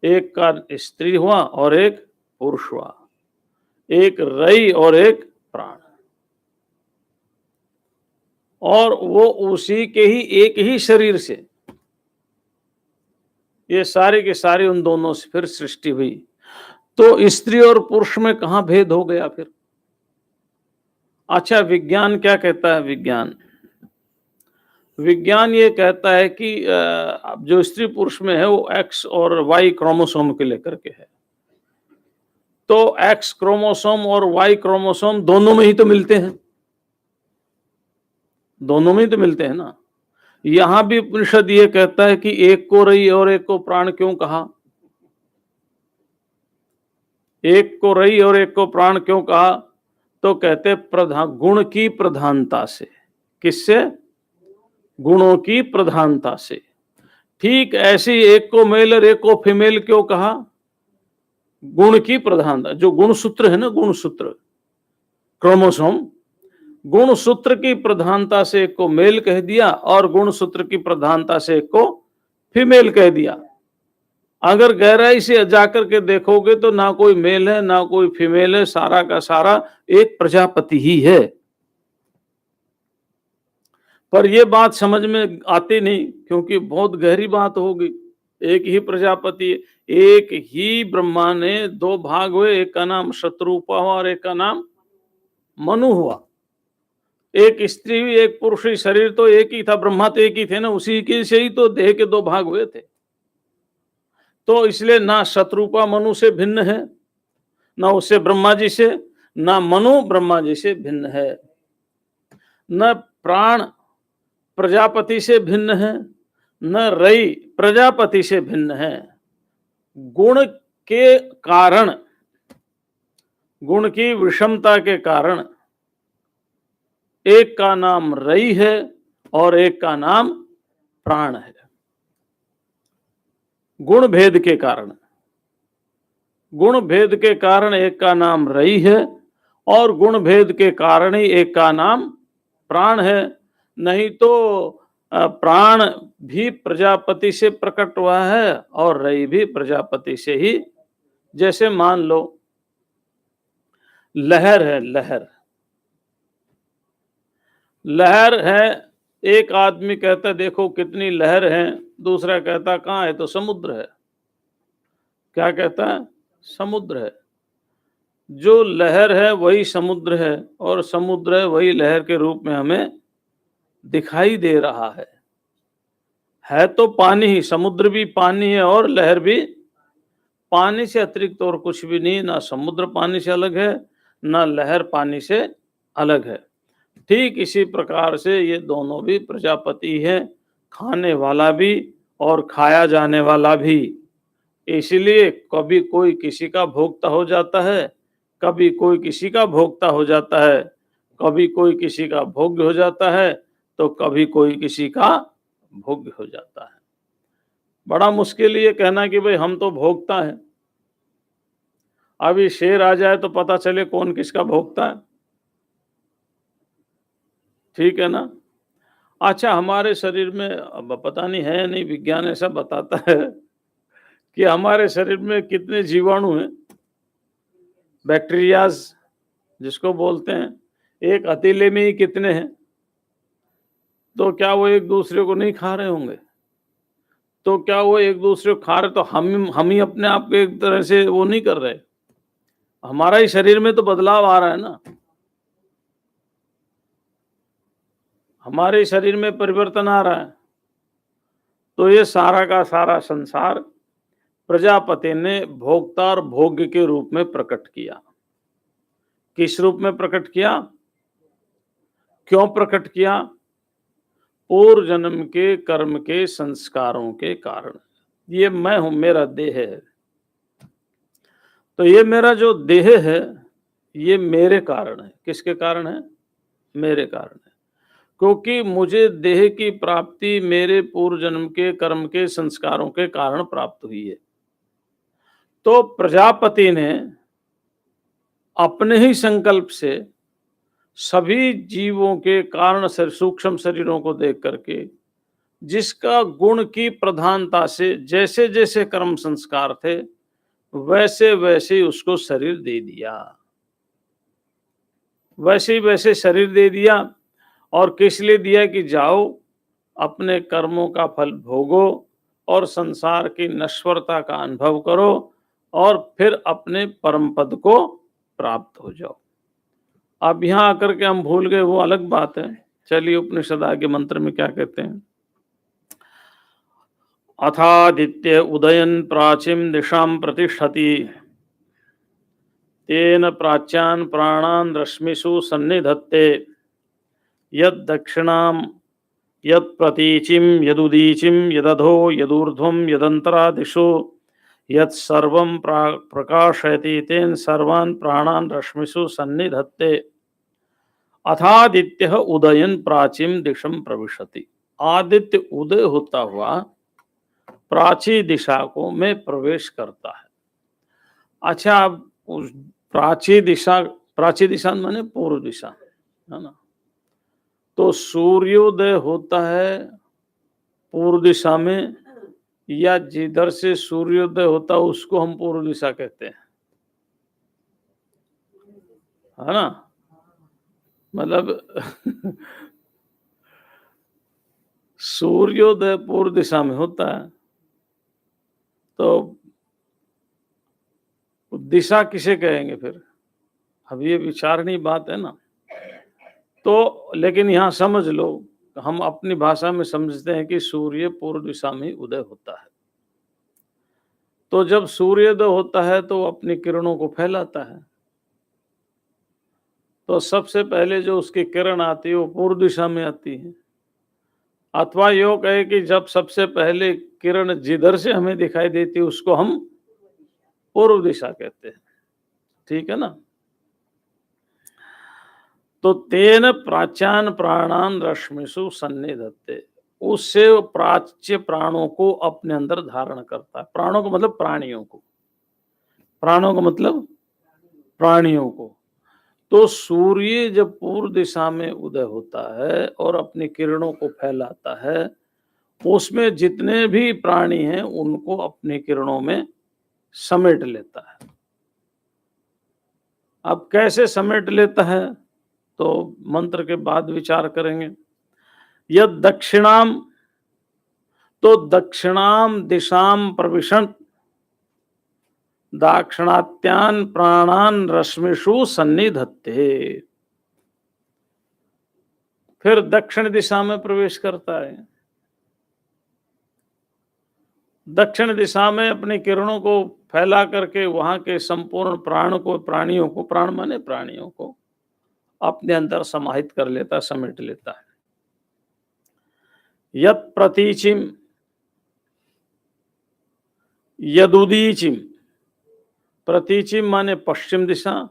एक का स्त्री हुआ और एक पुरुष हुआ, एक रई और एक प्राण। और वो उसी के ही एक ही शरीर से ये सारी के सारी उन दोनों से फिर सृष्टि हुई। तो स्त्री और पुरुष में कहां भेद हो गया फिर? अच्छा, विज्ञान क्या कहता है? विज्ञान ये कहता है कि जो स्त्री पुरुष में है वो एक्स और वाई क्रोमोसोम के लेकर के है। तो एक्स क्रोमोसोम और वाई क्रोमोसोम दोनों में ही तो मिलते हैं, दोनों में ही तो मिलते हैं ना। यहां भी उपनिषद ये कहता है कि एक को रई और एक को प्राण क्यों कहा? एक को रई और एक को प्राण क्यों कहा? तो कहते गुण की प्रधानता से। किससे? गुणों की प्रधानता से। ठीक ऐसी एक को मेल और एक को फीमेल क्यों कहा? गुण की प्रधानता। जो गुणसूत्र है ना, गुणसूत्र, क्रोमोसोम, गुणसूत्र की प्रधानता से एक को मेल कह दिया और गुणसूत्र की प्रधानता से एक को फीमेल कह दिया। अगर गहराई से जाकर के देखोगे तो ना कोई मेल है ना कोई फीमेल है, सारा का सारा एक प्रजापति ही है। पर यह बात समझ में आती नहीं, क्योंकि बहुत गहरी बात होगी। एक ही प्रजापति, एक ही ब्रह्मा ने दो भाग हुए, एक का नाम शत्रुपा हुआ और एक का नाम मनु हुआ। एक स्त्री हुई एक पुरुष हुई, शरीर तो एक ही था, ब्रह्मा तो एक ही थे ना, उसी के से ही तो देह के दो भाग हुए थे। तो इसलिए ना शत्रुपा मनु से भिन्न है, ना उससे ब्रह्मा जी से, ना मनु ब्रह्मा जी से भिन्न है, न प्राण प्रजापति से भिन्न है, न रई प्रजापति से भिन्न है। गुण के कारण, गुण की विषमता के कारण एक का नाम रई है और एक का नाम प्राण है। गुण भेद के कारण, गुण भेद के कारण एक का नाम रई है और गुण भेद के कारण ही एक का नाम प्राण है। नहीं तो प्राण भी प्रजापति से प्रकट हुआ है और रई भी प्रजापति से ही। जैसे मान लो लहर है, लहर, लहर है, एक आदमी कहता देखो कितनी लहर है, दूसरा कहता कहाँ है? तो समुद्र है। क्या कहता है? समुद्र है। जो लहर है वही समुद्र है और समुद्र है वही लहर के रूप में हमें दिखाई दे रहा है तो पानी ही, समुद्र भी पानी है और लहर भी पानी से अतिरिक्त और कुछ भी नहीं। ना समुद्र पानी से अलग है, ना लहर पानी से अलग है। ठीक इसी प्रकार से ये दोनों भी प्रजापति है, खाने वाला भी और खाया जाने वाला भी। इसलिए कभी कोई किसी का भोक्ता हो जाता है, कभी कोई किसी का भोक्ता हो जाता है, कभी कोई किसी का भोग्य हो जाता है तो कभी कोई किसी का भोग्य हो जाता है। बड़ा मुश्किल ये कहना कि भाई हम तो भोक्ता है। अभी शेर आ जाए तो पता चले कौन किसका भोक्ता है। ठीक है ना? अच्छा, हमारे शरीर में अब पता नहीं है नहीं, विज्ञान ऐसा बताता है कि हमारे शरीर में कितने जीवाणु हैं, बैक्टीरियाज जिसको बोलते हैं, एक हथेली में ही कितने हैं। तो क्या वो एक दूसरे को नहीं खा रहे होंगे? तो क्या वो एक दूसरे को खा रहे तो हम ही अपने आप को एक तरह से वो नहीं कर रहे? हमारा ही शरीर में तो बदलाव आ रहा है ना, हमारे शरीर में परिवर्तन आ रहा है। तो ये सारा का सारा संसार प्रजापति ने भोक्ता और भोग्य के रूप में प्रकट किया। किस रूप में प्रकट किया? क्यों प्रकट किया? पूर्व जन्म के कर्म के संस्कारों के कारण। ये मैं हूं, मेरा देह है, तो ये मेरा जो देह है ये मेरे कारण है। किसके कारण है? मेरे कारण है, क्योंकि मुझे देह की प्राप्ति मेरे पूर्व जन्म के कर्म के संस्कारों के कारण प्राप्त हुई है। तो प्रजापति ने अपने ही संकल्प से सभी जीवों के कारण सूक्ष्म शरीरों को देख करके, जिसका गुण की प्रधानता से जैसे जैसे कर्म संस्कार थे वैसे वैसे उसको शरीर दे दिया, वैसे वैसे शरीर दे दिया। और किस लिए दिया? कि जाओ अपने कर्मों का फल भोगो और संसार की नश्वरता का अनुभव करो और फिर अपने परम पद को प्राप्त हो जाओ। अब यहां आकर के हम भूल गए वो अलग बात है। चलिए उपनिषद आगे मंत्र में क्या कहते हैं? अथादित्य उदयन प्राचीम दिशां प्रतिष्ठति तेन प्राच्यान प्राणान रश्मिषु सन्निधत्ते यद दक्षिणाम यद प्रतीचिम यदुदीचिम यदधो यदूर्ध्वम यदंतरा दिशो यत् सर्वं प्रकाशयति तेन सर्वान् प्राणान् रश्मिषु सन्निधत्ते अथादित्य उदयन प्राचीन दिशम प्रविशति। आदित्य उदय होता हुआ प्राची दिशा को में प्रवेश करता है। अच्छा, अब उस प्राची दिशा माने पूर्व दिशा, है ना। तो सूर्योदय होता है पूर्व दिशा में, या जिधर से सूर्योदय होता है उसको हम पूर्व दिशा कहते हैं, है ना। मतलब सूर्योदय पूर्व दिशा में होता है तो दिशा किसे कहेंगे फिर? अब ये विचारनीय बात है ना। तो लेकिन यहाँ समझ लो, हम अपनी भाषा में समझते हैं कि सूर्य पूर्व दिशा में उदय होता है। तो जब सूर्योदय होता है तो अपनी किरणों को फैलाता है, तो सबसे पहले जो उसकी किरण आती है वो पूर्व दिशा में आती है। अथवा यो कहे कि जब सबसे पहले किरण जिधर से हमें दिखाई देती है उसको हम पूर्व दिशा कहते हैं, ठीक है ना। तो तेन प्राच्यान प्राणान रश्मिषु सन्निधत्ते, उससे प्राच्य प्राणों को अपने अंदर धारण करता है। प्राणों को मतलब प्राणियों को, प्राणों को मतलब प्राणियों को। तो सूर्य जब पूर्व दिशा में उदय होता है और अपनी किरणों को फैलाता है, उसमें जितने भी प्राणी हैं उनको अपनी किरणों में समेट लेता है। अब कैसे समेट लेता है तो मंत्र के बाद विचार करेंगे। यद दक्षिणाम, तो दक्षिणाम दिशाम प्रविशन दाक्षिणात्यान प्राणान रश्मिषु सन्निधत्ते, फिर दक्षिण दिशा में प्रवेश करता है। दक्षिण दिशा में अपनी किरणों को फैला करके वहां के संपूर्ण प्राणियों को, प्राण माने प्राणियों को अपने अंदर समाहित कर लेता, समेट लेता है। यत् प्रतीचिम यदुदीचिम, प्रतीचिम माने पश्चिम दिशा,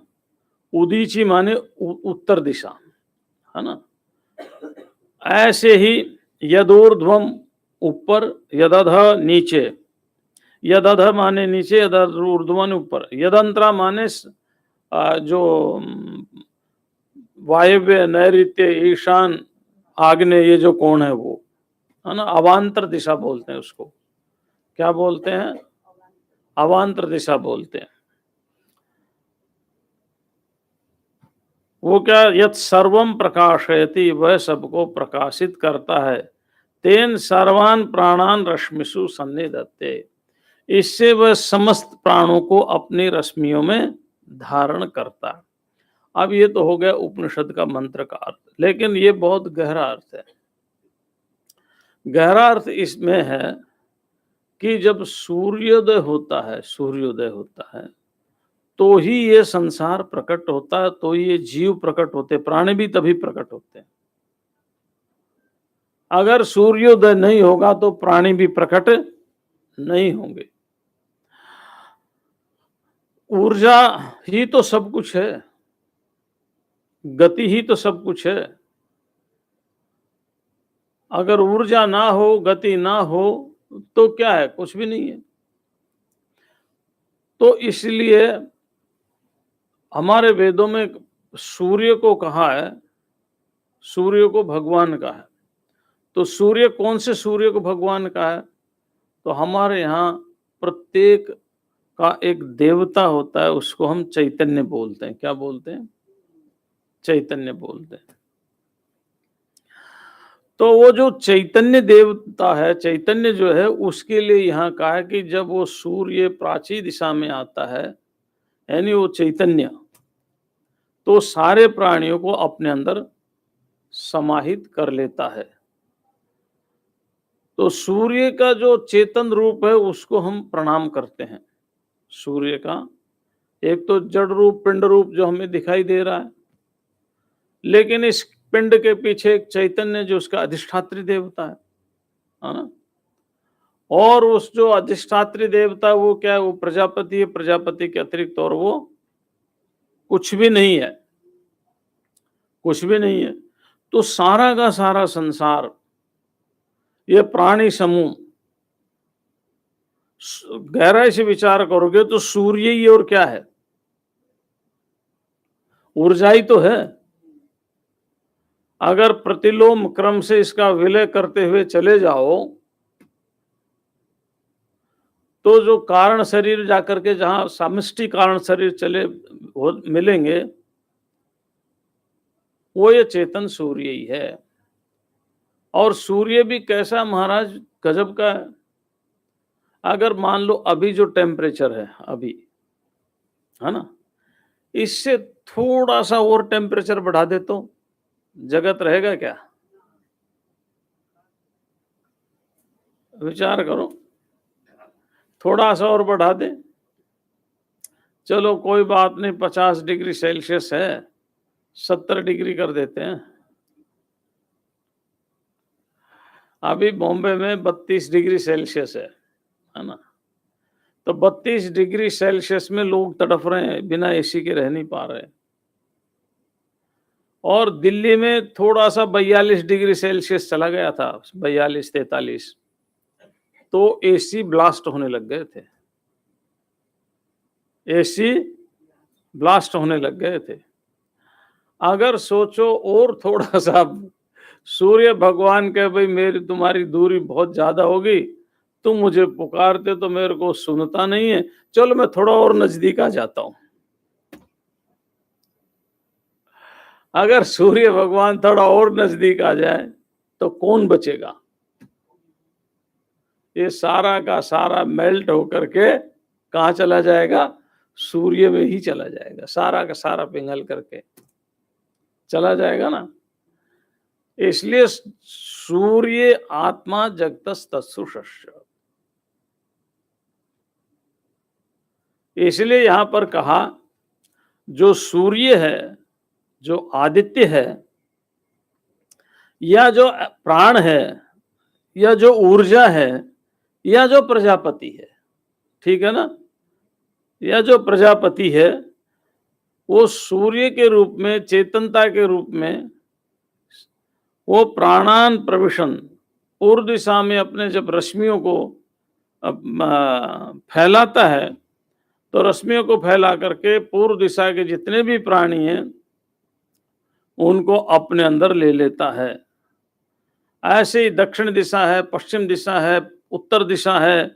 उदीची माने उत्तर दिशा, है ना। ऐसे ही यदूर्ध्वम ऊपर, यदधः नीचे, यदधः माने नीचे, यदूर्ध्वम ऊपर, यदंतरा माने जो वायव्य, नैऋत्य, ईशान, आग्नेय, ये जो कोण है वो, है ना। अवांतर दिशा बोलते हैं उसको। क्या बोलते हैं? अवांतर दिशा बोलते हैं। वो क्या? यत् सर्वम प्रकाशयति, वह सबको प्रकाशित करता है। तेन सर्वान प्राणान रश्मिषु सन्निधत्ते, इससे वह समस्त प्राणों को अपनी रश्मियों में धारण करता है। अब ये तो हो गया उपनिषद का मंत्र का अर्थ, लेकिन ये बहुत गहरा अर्थ है। गहरा अर्थ इसमें है कि जब सूर्योदय होता है तो ही ये संसार प्रकट होता है, तो ये जीव प्रकट होते, प्राणी भी तभी प्रकट होते हैं। अगर सूर्योदय नहीं होगा तो प्राणी भी प्रकट नहीं होंगे। ऊर्जा ही तो सब कुछ है, गति ही तो सब कुछ है। अगर ऊर्जा ना हो, गति ना हो तो क्या है? कुछ भी नहीं है। तो इसलिए हमारे वेदों में सूर्य को कहा है, सूर्य को भगवान का है। तो सूर्य, कौन से सूर्य को भगवान का है? तो हमारे यहाँ प्रत्येक का एक देवता होता है, उसको हम चैतन्य बोलते हैं। क्या बोलते हैं? चैतन्य बोलते हैं। तो वो जो चैतन्य देवता है, चैतन्य जो है, उसके लिए यहाँ कहा है कि जब वो सूर्य प्राची दिशा में आता है, यानी वो चैतन्य, तो सारे प्राणियों को अपने अंदर समाहित कर लेता है। तो सूर्य का जो चेतन रूप है उसको हम प्रणाम करते हैं। सूर्य का एक तो जड़ रूप, पिंड रूप जो हमें दिखाई दे रहा है, लेकिन इस पिंड के पीछे एक चैतन्य जो उसका अधिष्ठात्री देवता है ना। और उस जो अधिष्ठात्री देवता वो क्या है, वो प्रजापति है, प्रजापति के अतिरिक्त और वो कुछ भी नहीं है, कुछ भी नहीं है। तो सारा का सारा संसार, ये प्राणी समूह, गहराई से विचार करोगे तो सूर्य ही और क्या है, ऊर्जा ही तो है। अगर प्रतिलोम क्रम से इसका विलय करते हुए चले जाओ तो जो कारण शरीर जाकर के जहां समष्टि कारण शरीर मिलेंगे वो ये चेतन सूर्य ही है। और सूर्य भी कैसा महाराज, गजब का है। अगर मान लो अभी जो टेम्परेचर है अभी, है ना, इससे थोड़ा सा और टेम्परेचर बढ़ा दे तो जगत रहेगा क्या? विचार करो, थोड़ा सा और बढ़ा दे, चलो कोई बात नहीं, 50 डिग्री सेल्सियस है, 70 डिग्री कर देते हैं। अभी बॉम्बे में 32 डिग्री सेल्सियस है ना, तो 32 डिग्री सेल्सियस में लोग तड़फ रहे हैं, बिना एसी के रह नहीं पा रहे। और दिल्ली में थोड़ा सा 42 डिग्री सेल्सियस चला गया था, 42-43, तो एसी ब्लास्ट होने लग गए थे, एसी ब्लास्ट होने लग गए थे। अगर सोचो और थोड़ा सा सूर्य भगवान के भाई मेरी तुम्हारी दूरी बहुत ज्यादा होगी, तुम मुझे पुकारते तो मेरे को सुनता नहीं है, चलो मैं थोड़ा और नजदीक आ जाता हूं। अगर सूर्य भगवान थोड़ा और नजदीक आ जाए तो कौन बचेगा? ये सारा का सारा मेल्ट होकर के कहाँ चला जाएगा? सूर्य में ही चला जाएगा, सारा का सारा पिघल करके चला जाएगा ना। इसलिए सूर्य आत्मा जगतस्तत्सुषस्य, इसलिए यहां पर कहा जो सूर्य है, जो आदित्य है, या जो प्राण है, या जो ऊर्जा है, या जो प्रजापति है, ठीक है ना, या जो प्रजापति है, वो सूर्य के रूप में, चेतनता के रूप में, वो प्राणान प्रविशन, पूर्व दिशा में अपने जब रश्मियों को फैलाता है, तो रश्मियों को फैला करके पूर्व दिशा के जितने भी प्राणी हैं उनको अपने अंदर ले लेता है। ऐसे ही दक्षिण दिशा है, पश्चिम दिशा है, उत्तर दिशा है,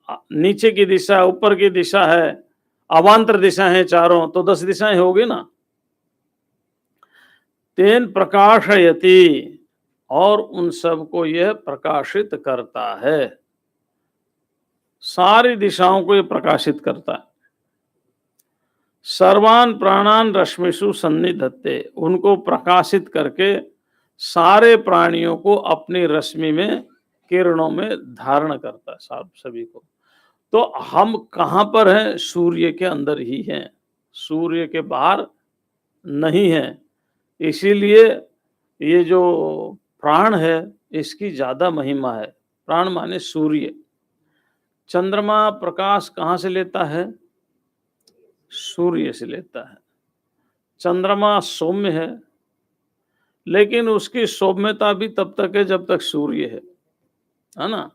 नीचे की दिशा, ऊपर की दिशा है, अवांतर दिशा है चारों, तो 10 दिशाएं होगी ना। तेन प्रकाशयति, और उन सबको यह प्रकाशित करता है, सारी दिशाओं को यह प्रकाशित करता है। सर्वान प्राणान रश्मिषु सन्निधत्ते, उनको प्रकाशित करके सारे प्राणियों को अपनी रश्मि में, किरणों में धारण करता है सभी को। तो हम कहां पर हैं? सूर्य के अंदर ही हैं, सूर्य के बाहर नहीं है। इसीलिए ये जो प्राण है इसकी ज्यादा महिमा है। प्राण माने सूर्य। चंद्रमा प्रकाश कहां से लेता है? सूर्य से लेता है। चंद्रमा सौम्य है, लेकिन उसकी सौम्यता भी तब तक है जब तक सूर्य है ना।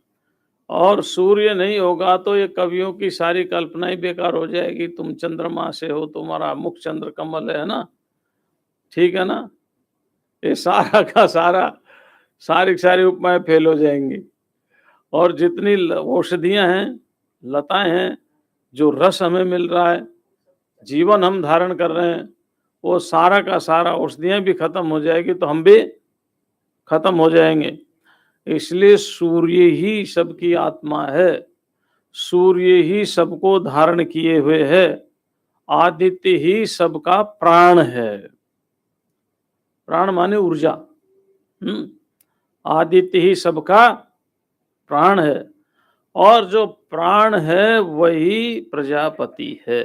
और सूर्य नहीं होगा तो ये कवियों की सारी कल्पनाएं बेकार हो जाएगी। तुम चंद्रमा से हो, तुम्हारा मुख चंद्र कमल है ना, ठीक है ना, ये सारा का सारा, सारी उपमाएं फेल हो जाएंगी। और जितनी औषधियां हैं, लताएं हैं, जो रस हमें मिल रहा है, जीवन हम धारण कर रहे हैं, वो सारा का सारा औषधियां भी खत्म हो जाएगी तो हम भी खत्म हो जाएंगे। इसलिए सूर्य ही सबकी आत्मा है, सूर्य ही सबको धारण किए हुए है, आदित्य ही सबका प्राण है। प्राण माने ऊर्जा। आदित्य ही सबका प्राण है, और जो प्राण है वही प्रजापति है।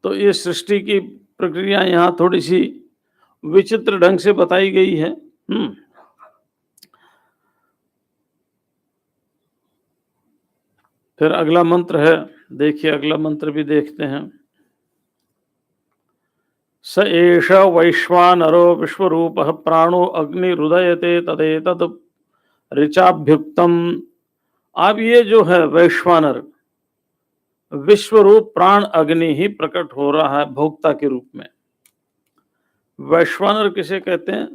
तो ये सृष्टि की प्रक्रिया यहाँ थोड़ी सी विचित्र ढंग से बताई गई है। फिर अगला मंत्र है, देखिए अगला मंत्र भी देखते हैं। स एष वैश्वानरो विश्वरूपः प्राणो अग्निरुदयते तदेतद् ऋचाभ्युक्तम। अब ये जो है वैश्वानर, विश्वरूप प्राण अग्नि ही प्रकट हो रहा है भोक्ता के रूप में। वैश्वानर किसे कहते हैं?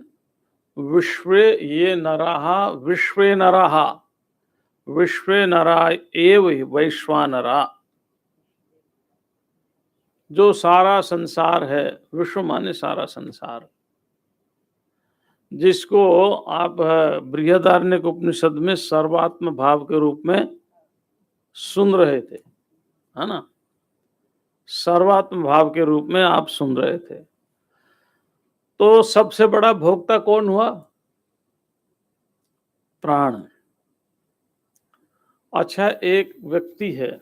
विश्वे ये नराहा, विश्वे नराहा, विश्वे नरा एव वैश्वानरा। जो सारा संसार है, विश्व माने सारा संसार, जिसको आप बृहदारण्यक उपनिषद में सर्वात्म भाव के रूप में सुन रहे थे, है ना? सर्वात्म भाव के रूप में आप सुन रहे थे। तो सबसे बड़ा भोक्ता कौन हुआ? प्राण। अच्छा, एक व्यक्ति है,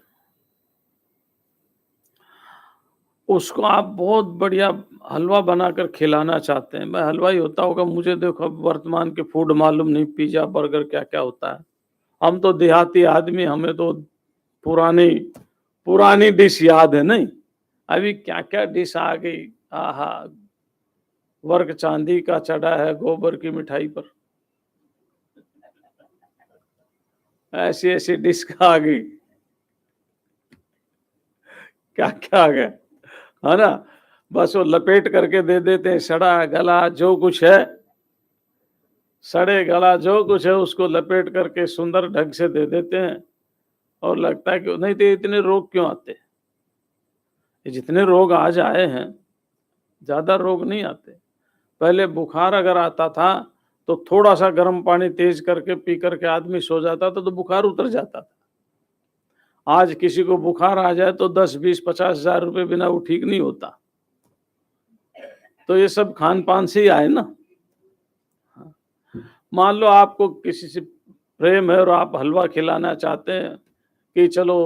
उसको आप बहुत बढ़िया हलवा बनाकर खिलाना चाहते हैं। मैं हलवाई होता होगा, मुझे देखो वर्तमान के फूड मालूम नहीं, पिज्जा बर्गर क्या क्या होता है। हम तो देहाती आदमी, हमें तो पुरानी पुरानी डिश याद है। नहीं, अभी क्या क्या डिश आ गई। आहा, वर्क चांदी का चढ़ा है गोबर की मिठाई पर, ऐसी ऐसी डिश आ गई, क्या क्या आ गया, है ना? बस वो लपेट करके दे देते हैं, सड़ा गला जो कुछ है, सड़े गला जो कुछ है उसको लपेट करके सुंदर ढंग से दे देते हैं। और लगता है कि नहीं तो इतने रोग क्यों आते? ये जितने रोग आज आए हैं, ज्यादा रोग नहीं आते। पहले बुखार अगर आता था तो थोड़ा सा गर्म पानी तेज करके पी करके आदमी सो जाता था तो बुखार उतर जाता था। आज किसी को बुखार आ जाए तो 10, 20, 50 हजार रुपए बिना वो ठीक नहीं होता। तो ये सब खान पान से ही आए ना। मान लो आपको किसी से प्रेम है और आप हलवा खिलाना चाहते हैं कि चलो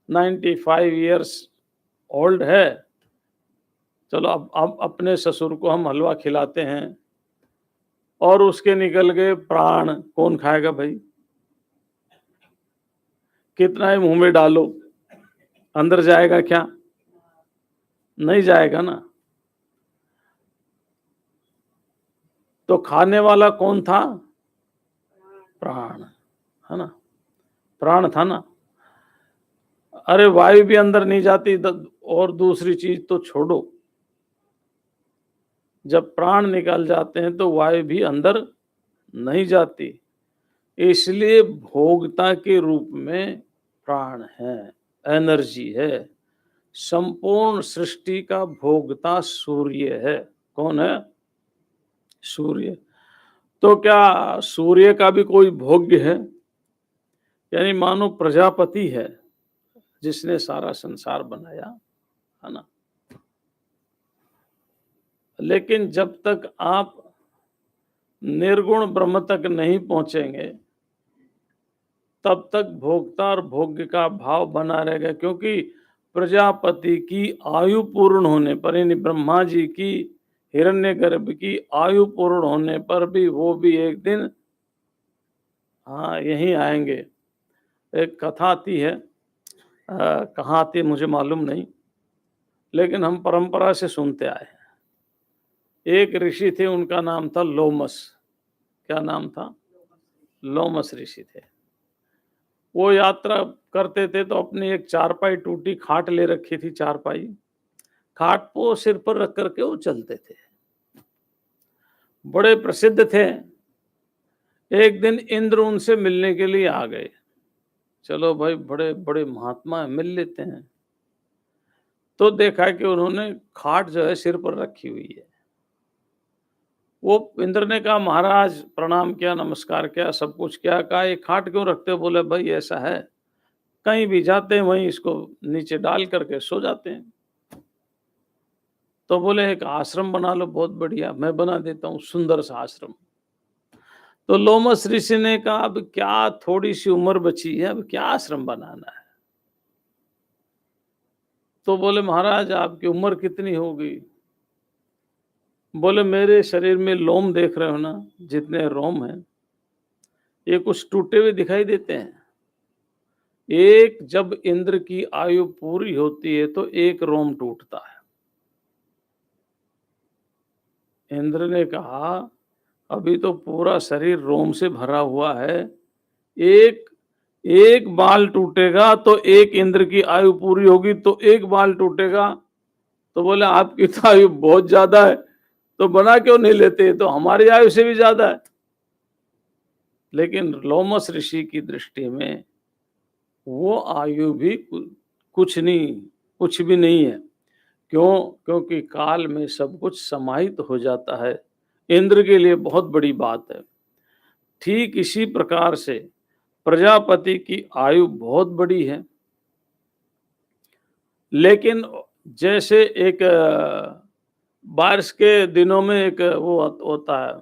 95 इयर्स ओल्ड है, चलो अब अपने ससुर को हम हलवा खिलाते हैं, और उसके निकल गए प्राण, कौन खाएगा भाई? कितना ही मुंह में डालो, अंदर जाएगा क्या? नहीं जाएगा ना। तो खाने वाला कौन था? प्राण, है ना? प्राण था ना। अरे वायु भी अंदर नहीं जाती, और दूसरी चीज तो छोड़ो, जब प्राण निकल जाते हैं तो वायु भी अंदर नहीं जाती। इसलिए भोगता के रूप में प्राण है, एनर्जी है। संपूर्ण सृष्टि का भोगता सूर्य है। कौन है? सूर्य। तो क्या सूर्य का भी कोई भोग्य है? यानी मानो प्रजापति है जिसने सारा संसार बनाया, है ना? लेकिन जब तक आप निर्गुण ब्रह्म तक नहीं पहुंचेंगे तब तक भोक्ता और भोग्य का भाव बना रहेगा। क्योंकि प्रजापति की आयु पूर्ण होने पर, यानी ब्रह्मा जी की हिरण्यगर्भ की आयु पूर्ण होने पर भी वो भी एक दिन यहीं आएंगे। एक कथा आती है, कहाँ आती है मुझे मालूम नहीं, लेकिन हम परंपरा से सुनते आए हैं। एक ऋषि थे, उनका नाम था लोमस। क्या नाम था? लोमस ऋषि थे। वो यात्रा करते थे तो अपनी एक चारपाई, टूटी खाट ले रखी थी, चारपाई, खाट को सिर पर रख करके वो चलते थे, बड़े प्रसिद्ध थे। एक दिन इंद्र उनसे मिलने के लिए आ गए। चलो भाई, बड़े बड़े महात्मा है, मिल लेते हैं। तो देखा कि उन्होंने खाट जो है सिर पर रखी हुई है। वो इंद्र ने कहा महाराज, प्रणाम किया, नमस्कार किया, सब कुछ किया। कहा ये खाट क्यों रखते हो? बोले भाई ऐसा है, कहीं भी जाते हैं वहीं इसको नीचे डाल करके सो जाते हैं। तो बोले एक आश्रम बना लो। बहुत बढ़िया, मैं बना देता हूँ सुंदर सा आश्रम। तो लोमस ऋषि ने कहा अब क्या, थोड़ी सी उम्र बची है, अब क्या आश्रम बनाना है? तो बोले महाराज आपकी उम्र कितनी होगी? बोले मेरे शरीर में लोम देख रहे हो ना, जितने रोम हैं, ये कुछ टूटे हुए दिखाई देते हैं, एक जब इंद्र की आयु पूरी होती है तो एक रोम टूटता है। इंद्र ने कहा अभी तो पूरा शरीर रोम से भरा हुआ है, एक एक बाल टूटेगा तो एक इंद्र की आयु पूरी होगी, तो एक बाल टूटेगा। तो बोले आपकी तो आयु बहुत ज्यादा है, तो बना क्यों नहीं लेते, तो हमारी आयु से भी ज्यादा है। लेकिन लोमस ऋषि की दृष्टि में वो आयु भी कुछ भी नहीं है। क्यों? क्योंकि काल में सब कुछ समाहित हो जाता है। इंद्र के लिए बहुत बड़ी बात है। ठीक इसी प्रकार से प्रजापति की आयु बहुत बड़ी है, लेकिन जैसे एक बारिश के दिनों में एक वो होता है,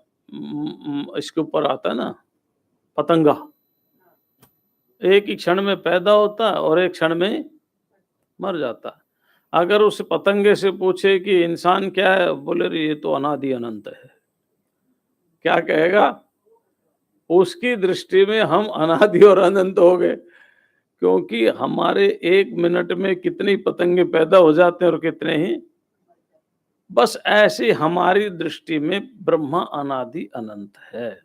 इसके ऊपर आता है ना, पतंगा, एक ही क्षण में पैदा होता है और एक क्षण में मर जाता है। अगर उस पतंगे से पूछे कि इंसान क्या है, बोले रे ये तो अनादि अनंत है, क्या कहेगा? उसकी दृष्टि में हम अनादि और अनंत हो गए, क्योंकि हमारे एक मिनट में कितनी पतंगे पैदा हो जाते हैं और कितने ही। बस ऐसे हमारी दृष्टि में ब्रह्मा अनादि अनंत है।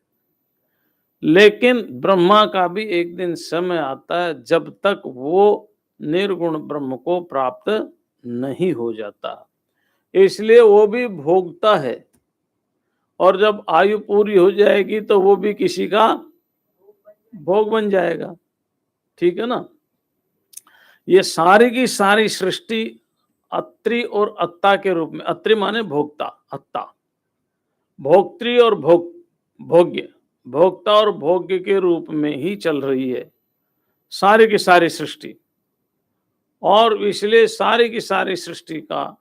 लेकिन ब्रह्मा का भी एक दिन समय आता है जब तक वो निर्गुण ब्रह्म को प्राप्त नहीं हो जाता, इसलिए वो भी भोगता है। और जब आयु पूरी हो जाएगी तो वो भी किसी का भोग बन जाएगा। ठीक है ना? ये सारी की सारी सृष्टि अत्रि और अत्ता के रूप में, अत्रि माने भोक्ता, अत्ता भोक्त्री और भोग्य, भोक्ता और भोग्य के रूप में ही चल रही है सारी की सारी सृष्टि। और इसलिए सारी की सारी सृष्टि का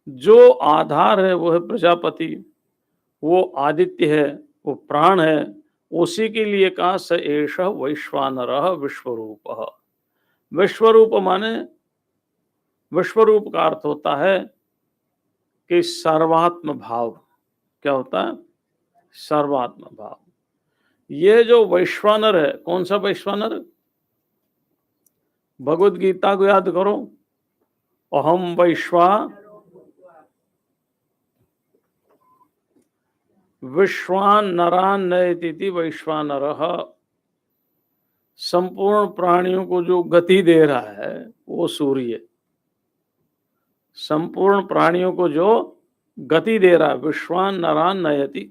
जो आधार है वो है प्रजापति, वो आदित्य है, वो प्राण है। उसी के लिए कहा स एष वैश्वानरः विश्वरूपः। विश्वरूप माने, विश्वरूप का अर्थ होता है कि सर्वात्म भाव। क्या होता है? सर्वात्म भाव। ये जो वैश्वानर है, कौन सा वैश्वानर? भगवत गीता को याद करो, अहम विश्वान नरान नयति वैश्वानरः। संपूर्ण प्राणियों को जो गति दे रहा है वो सूर्य। संपूर्ण प्राणियों को जो गति दे रहा है, विश्वान नरान नयति,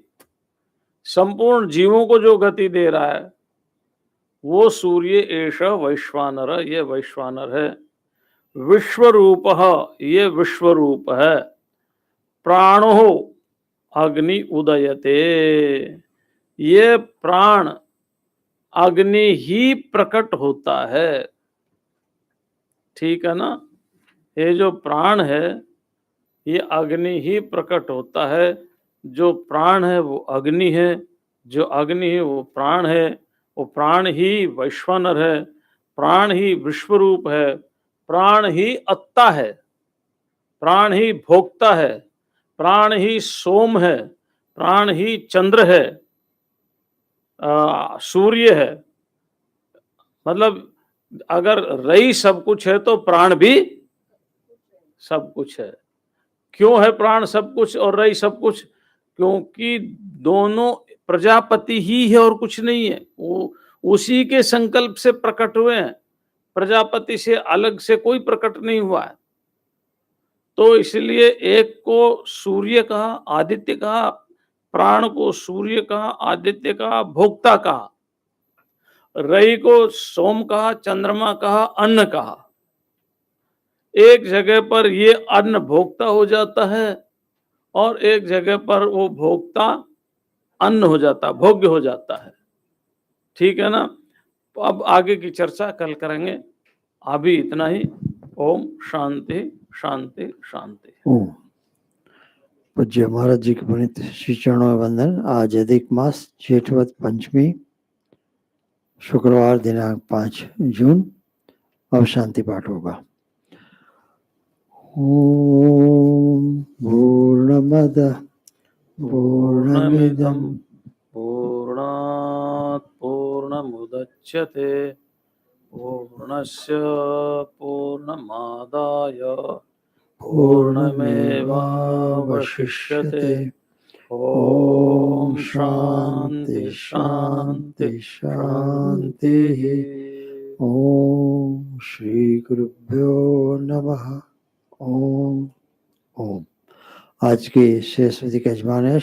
संपूर्ण जीवों को जो गति दे रहा है वो सूर्य एष वैश्वानर, ये वैश्वानर है। विश्वरूपः, ये विश्वरूप है। प्राणो अग्नि उदयते, ये प्राण अग्नि ही प्रकट होता है। ठीक है ना? ये जो प्राण है ये अग्नि ही प्रकट होता है। जो प्राण है वो अग्नि है, जो अग्नि है वो प्राण है, वो प्राण ही वैश्वानर है, प्राण ही विश्वरूप है, प्राण ही अत्ता है, प्राण ही भोक्ता है, प्राण ही सोम है, प्राण ही चंद्र है, सूर्य है। मतलब अगर रई सब कुछ है तो प्राण भी सब कुछ है। क्यों है प्राण सब कुछ और रई सब कुछ? क्योंकि दोनों प्रजापति ही है और कुछ नहीं है। वो उसी के संकल्प से प्रकट हुए हैं, प्रजापति से अलग से कोई प्रकट नहीं हुआ है। तो इसलिए एक को सूर्य कहा, आदित्य कहा, प्राण को सूर्य कहा, आदित्य कहा, भोक्ता कहा, रई को सोम कहा, चंद्रमा कहा, अन्न कहा। एक जगह पर ये अन्न भोक्ता हो जाता है और एक जगह पर वो भोक्ता अन्न हो जाता, भोग्य हो जाता है। ठीक है ना? तो अब आगे की चर्चा कल करेंगे। अभी इतना ही। ओम शांति शांति शांति।
ओम। पूज्य महाराज जी के पुनित श्री चरणों में वंदन। आज अधिक मास जेठवत पंचमी, शुक्रवार दिनांक 5 जून। अब शांति पाठ होगा। ओम पूर्णमदः पूर्णमिदं
पूर्णात् पूर्णमुदच्यते पूर्णस्य पूर्णमादाय
पूर्णमेवावशिष्यते।
ॐ शान्ति शान्ति शान्तिः।
ओम श्री गुरुभ्यो नमः। ओम ओम। आज की शेष विधि का यजमान है